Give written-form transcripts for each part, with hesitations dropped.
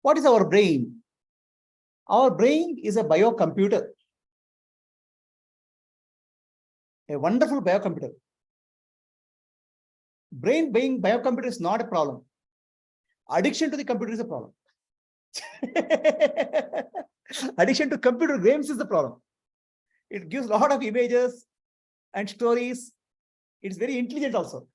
What is our brain? Our brain is a biocomputer. A wonderful biocomputer. Brain being biocomputer is not a problem. Addiction to the computer is a problem. Addiction to computer games is the problem. It gives a lot of images and stories. It's very intelligent also.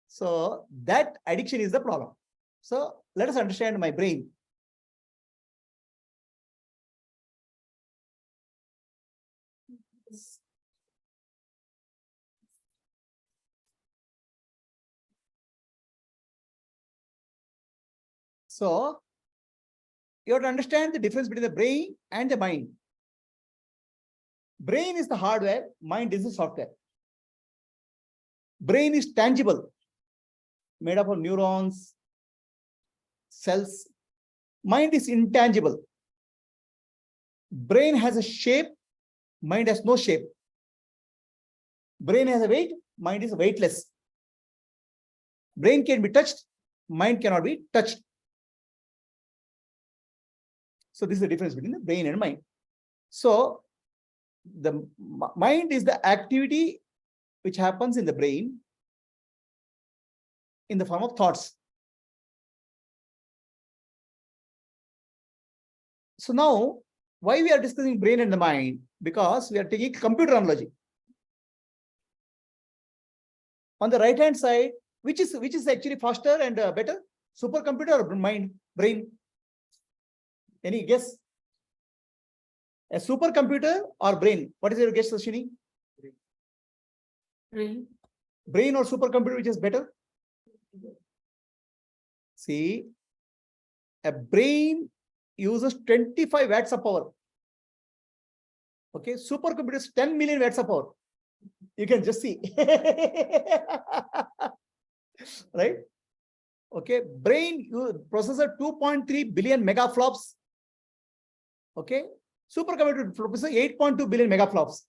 So that addiction is the problem. So let us understand my brain. So you have to understand the difference between the brain and the mind. Brain is the hardware, mind is the software. Brain is tangible, made up of neurons, cells. Mind is intangible. Brain has a shape, mind has no shape. Brain has a weight, mind is weightless. Brain can be touched, mind cannot be touched. So this is the difference between the brain and mind. So the mind is the activity which happens in the brain in the form of thoughts. So now, why we are discussing brain and the mind? Because we are taking computer analogy. On the right hand side, which is actually faster and better? Supercomputer or mind, brain? Any guess? A supercomputer or brain? What is your guess, Sashini? Brain. Brain or supercomputer, which is better? See, a brain uses 25 watts of power. Okay, supercomputer is 10 million watts of power. You can just see. Right? Okay, brain processor 2.3 billion megaflops. Okay, supercomputer processor 8.2 billion megaflops.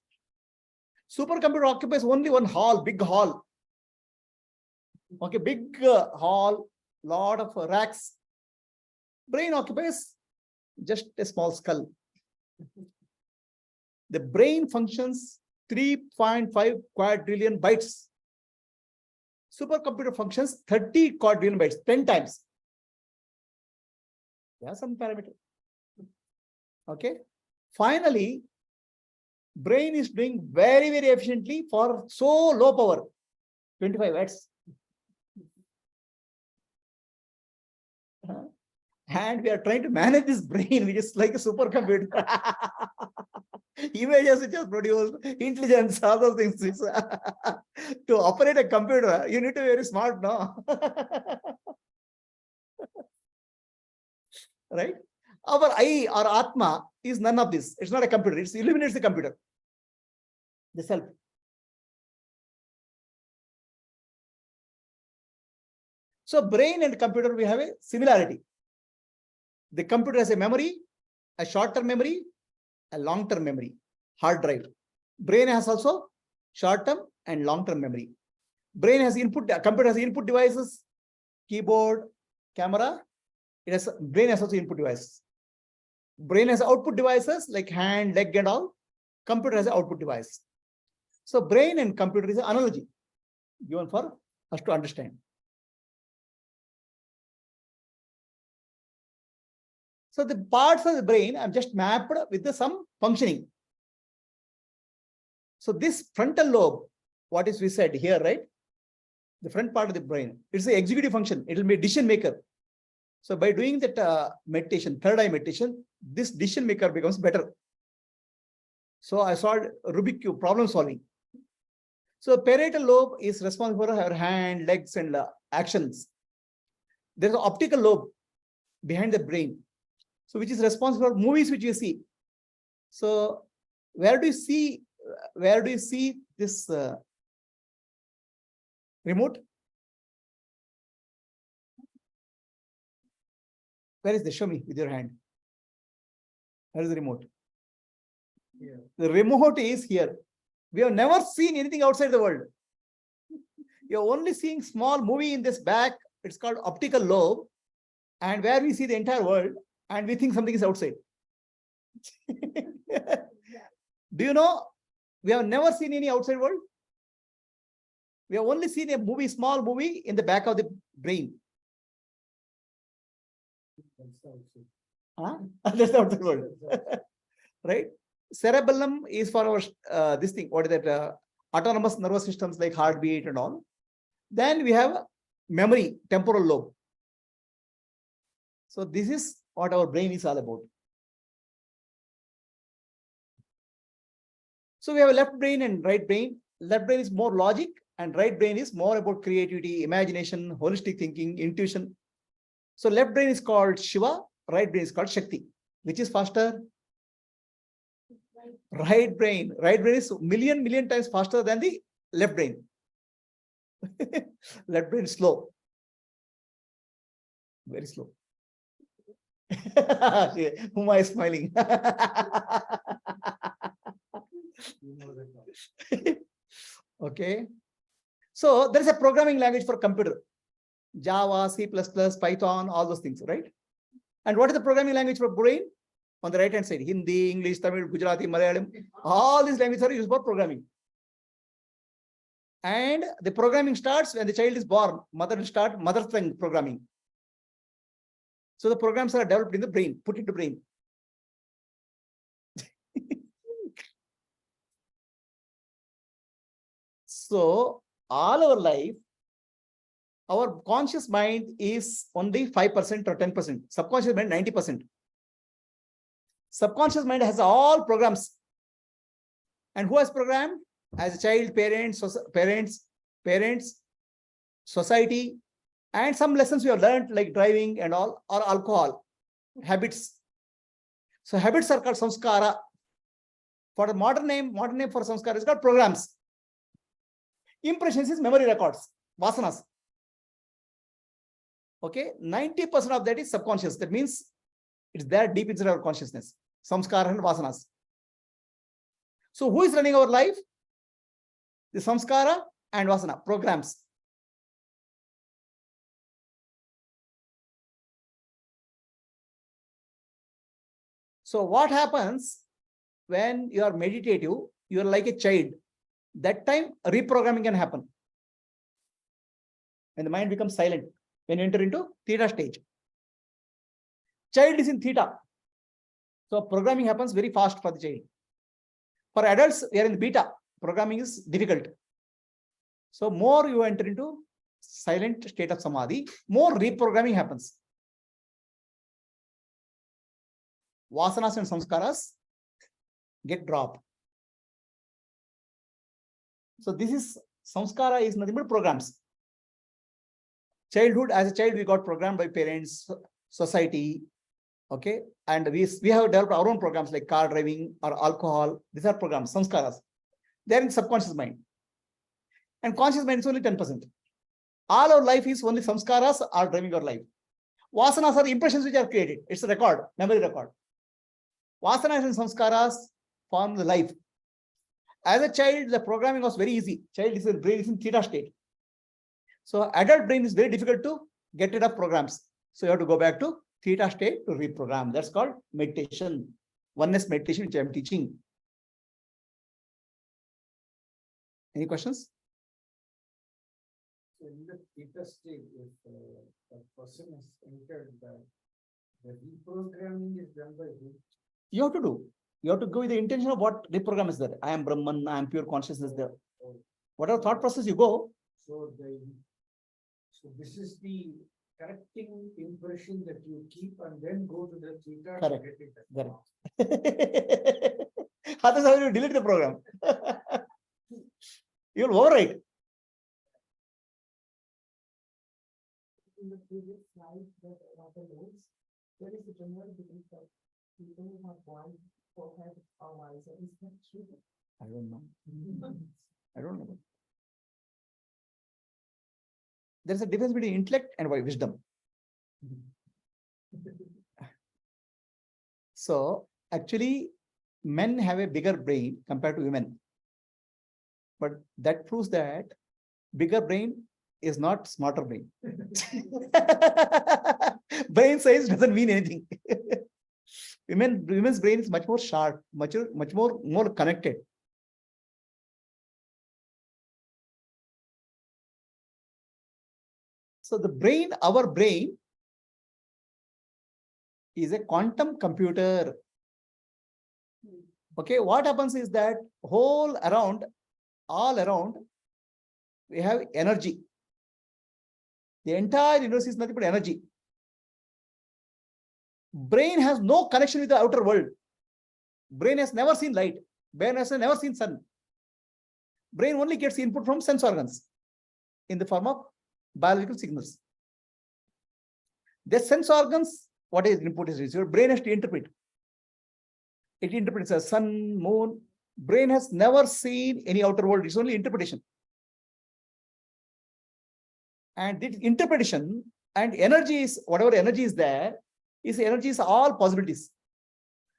Supercomputer occupies only one hall, big hall. Okay, big hall, lot of racks. Brain occupies just a small skull. The brain functions 3.5 quadrillion bytes. Supercomputer functions 30 quadrillion bytes, 10 times. Yeah, some parameter. Okay. Finally, brain is doing very, very efficiently for so low power, 25 watts. And we are trying to manage this brain, which is like a supercomputer. Images which are produced, intelligence, all those things. To operate a computer, you need to be very smart, no? Right? Our I or Atma is none of this. It's not a computer. It eliminates the computer, the self. So brain and computer, we have a similarity. The computer has a memory, a short-term memory, a long-term memory, hard drive. Brain has also short-term and long-term memory. Brain has input, computer has input devices, keyboard, camera. Brain has also input devices. Brain has output devices like hand, leg, and all. Computer has an output device. So brain and computer is an analogy given for us to understand. So the parts of the brain I'm just mapped with some functioning. So this frontal lobe, what is we said here, right? The front part of the brain, it's the executive function. It will be a decision maker. So by doing that meditation, third eye meditation, this decision maker becomes better. So I solved Rubik's cube problem solving. So parietal lobe is responsible for our hand, legs, and actions. There's an optical lobe behind the brain, so which is responsible for movies which you see. So where do you see this remote? Where is this? Show me with your hand. Where is the remote? Yeah. The remote is here. We have never seen anything outside the world. You're only seeing small movie in this back. It's called optical lobe. and where we see the entire world and we think something is outside. Do you know, we have never seen any outside world. We have only seen a movie, small movie in the back of the brain. Huh? That's the outside world. Right? Cerebellum is for our this thing, what is that? Autonomous nervous systems like heartbeat and all. Then we have memory, temporal lobe. So this is what our brain is all about. So we have a left brain and right brain. Left brain is more logic and right brain is more about creativity, imagination, holistic thinking, intuition. So left brain is called Shiva, right brain is called Shakti. Which is faster? Right brain. Right brain is million times faster than the left brain. Left brain is slow. Very slow. Whom I smiling? Okay. So there is a programming language for computer. Java, C++, Python, all those things, right? And what is the programming language for brain? On the right hand side, Hindi, English, Tamil, Gujarati, Malayalam, all these languages are used for programming. And the programming starts when the child is born. Mother will start mother tongue programming. So the programs are developed in the brain, put into brain. So all our life, our conscious mind is only 5% or 10%. Subconscious mind 90%. Subconscious mind has all programs. And who has programmed? As a child, parents, society, and some lessons we have learned like driving and all, or alcohol, habits. So habits are called samskara. For the modern name for samskara is called programs. Impressions is memory records, vasanas. Okay, 90% of that is subconscious. That means it's there deep inside our consciousness. Samskara and vasanas. So who is running our life? The samskara and vasana, programs. So what happens when you are meditative, you are like a child. That time reprogramming can happen. When the mind becomes silent, when you enter into theta stage. Child is in theta. So programming happens very fast for the child. For adults, we are in the beta. Programming is difficult. So more you enter into silent state of samadhi, more reprogramming happens. Vasanas and samskaras get dropped. So this is samskara is nothing but programs. Childhood, as a child, we got programmed by parents, society, okay, and we have developed our own programs like car driving or alcohol. These are programs, samskaras. They are in subconscious mind, and conscious mind is only 10%. All our life is only samskaras are driving our life. Vasanas are impressions which are created. It's a record, memory record. Vasanas and samskaras form the life. As a child, the programming was very easy. Child is in brain is in theta state. So adult brain is very difficult to get rid of programs. So you have to go back to theta state to reprogram. That's called meditation. Oneness meditation, which I am teaching. Any questions? So in the theta state, if a person has entered that, the reprogramming is done by who? You have to do. You have to go with the intention of what reprogram is there. I am Brahman, I am pure consciousness there. Whatever thought process you go. So this is the correcting impression that you keep and then go to the theta. Correct. Correct. Otherwise, how will you delete the program? You will overwrite. In the previous slide, that there is a general belief that people who have one forehead are wiser. Is that true? I don't know. I don't know. There is a difference between intellect and wisdom. So actually, men have a bigger brain compared to women. But that proves that bigger brain is not smarter brain. Brain size doesn't mean anything. Women's brain is much more sharp, much more connected. So the brain, our brain, is a quantum computer. Okay, what happens is that all around, we have energy. The entire universe is nothing but energy. Brain has no connection with the outer world. Brain has never seen light. Brain has never seen sun. Brain only gets input from sense organs in the form of biological signals. The sense organs, what is input is received, brain has to interpret. It interprets as sun, moon. Brain has never seen any outer world. It's only interpretation. And this interpretation and energy is, whatever energy is there, is energy is all possibilities.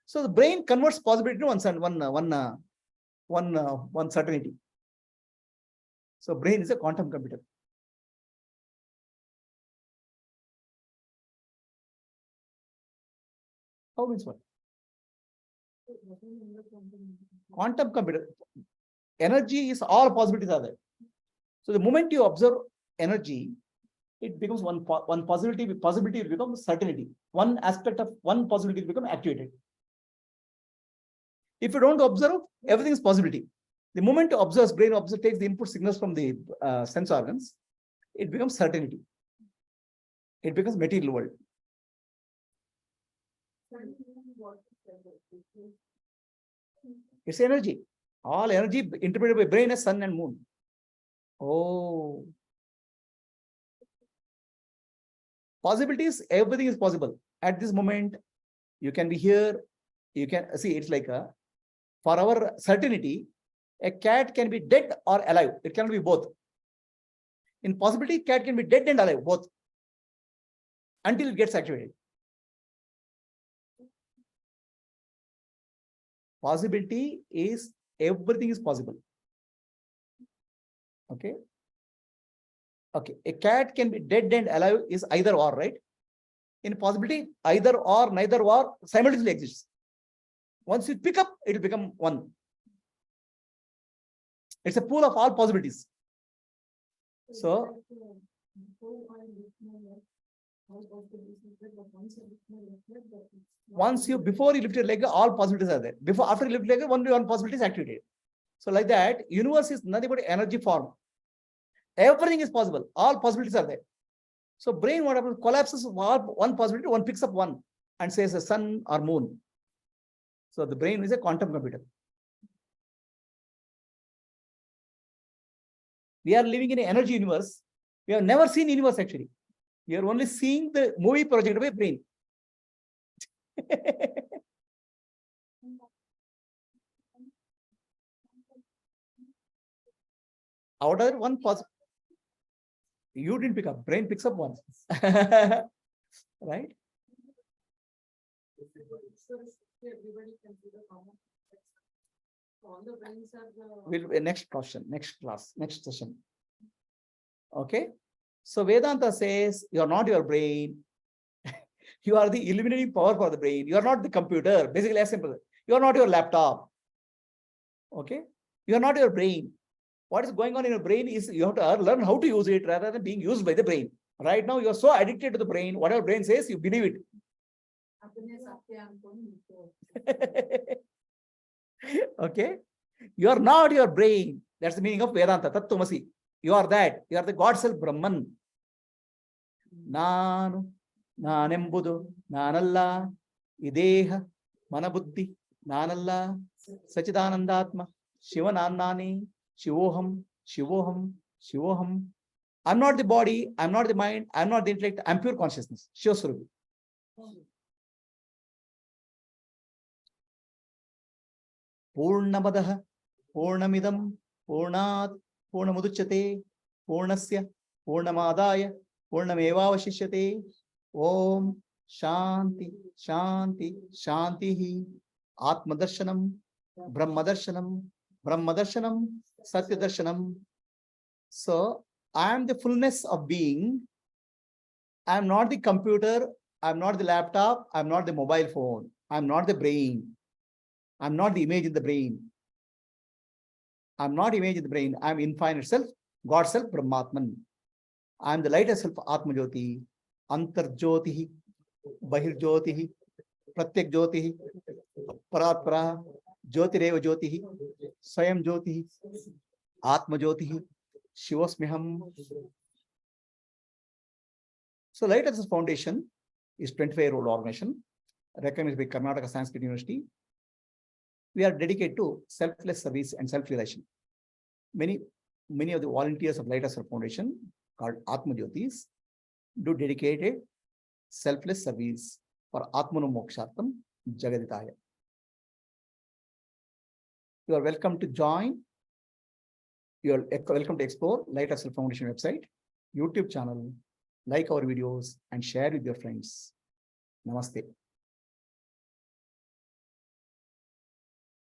So the brain converts possibility to one certainty. So brain is a quantum computer. How means what? Quantum computer. Energy is all possibilities are there. So the moment you observe energy, it becomes one possibility will become certainty. One aspect of one possibility will become activated. If you don't observe, everything is possibility. The moment you observe, brain takes the input signals from the sense organs, it becomes certainty. It becomes material world. It's energy. All energy interpreted by brain as sun and moon. Oh. Possibilities, everything is possible. At this moment, you can be here. You can see it's like for our certainty, a cat can be dead or alive. It cannot be both. In possibility, cat can be dead and alive, both, until it gets activated. Possibility is everything is possible. Okay. Okay. A cat can be dead and alive is either or, right? In possibility, either or, neither or simultaneously exists. Once you pick up, it will become one. It's a pool of all possibilities. So, before you lift your leg, all possibilities are there. After you lift your leg, only one possibility is activated. So like that, universe is nothing but energy form. Everything is possible. All possibilities are there. So brain, what happens, collapses one possibility, one picks up one and says a sun or moon. So the brain is a quantum computer. We are living in an energy universe. We have never seen universe actually. We are only seeing the movie projected by brain. Out of one possible, you didn't pick up. Brain picks up one, right? Next question, next class, next session. Okay. So Vedanta says you are not your brain. You are the illuminating power for the brain. You are not the computer. Basically, as simple. You are not your laptop. Okay. You are not your brain. What is going on in your brain is you have to learn how to use it rather than being used by the brain. Right now, you are so addicted to the brain. Whatever brain says, you believe it. Okay. You are not your brain. That's the meaning of Vedanta. Tattvamasi. You are that. You are the God self Brahman. Nanu, Nanembudu, Nanalla, Ideha, Manabuddhi, Nanalla, Sachidananda Atma, Shivanannani, Shivoham, Shivoham, Shivoham. I'm not the body, I'm not the mind, I'm not the intellect, I'm pure consciousness. Shivaswarupi. Purnamadaha, Purnamidam, Purnat, Purnamuduchate, Purnasya, Purnamadaya, Purnamevavashishyate. Om Shanti, Shanti, Shanti. Atma Darshanam, Brahma Darshanam, Brahma Darshanam, Satya Darshanam. So, I am the fullness of being. I am not the computer. I'm not the laptop. I'm not the mobile phone. I'm not the brain. I'm not the image in the brain. I'm not image in the brain. I'm infinite self, God self, Brahmatman. I'm the light of self, Atma Jyoti, Antar Jyoti, Bahir Jyoti, Pratyak Jyoti, Paratpara, Jyotireva Jyoti, Swayam Jyoti, Atma Jyoti, Shivasmiham. So Light Access Foundation is 25-year-old organization recognized by Karnataka Sanskrit University. We are dedicated to selfless service and self-realization. Many of the volunteers of Light Access Foundation, called Atma Jyotis, do dedicated selfless service for Atmano Mokshartam Jagaditaya. You are welcome to join. You are welcome to explore Light Access Foundation website, YouTube channel, like our videos, and share with your friends. Namaste.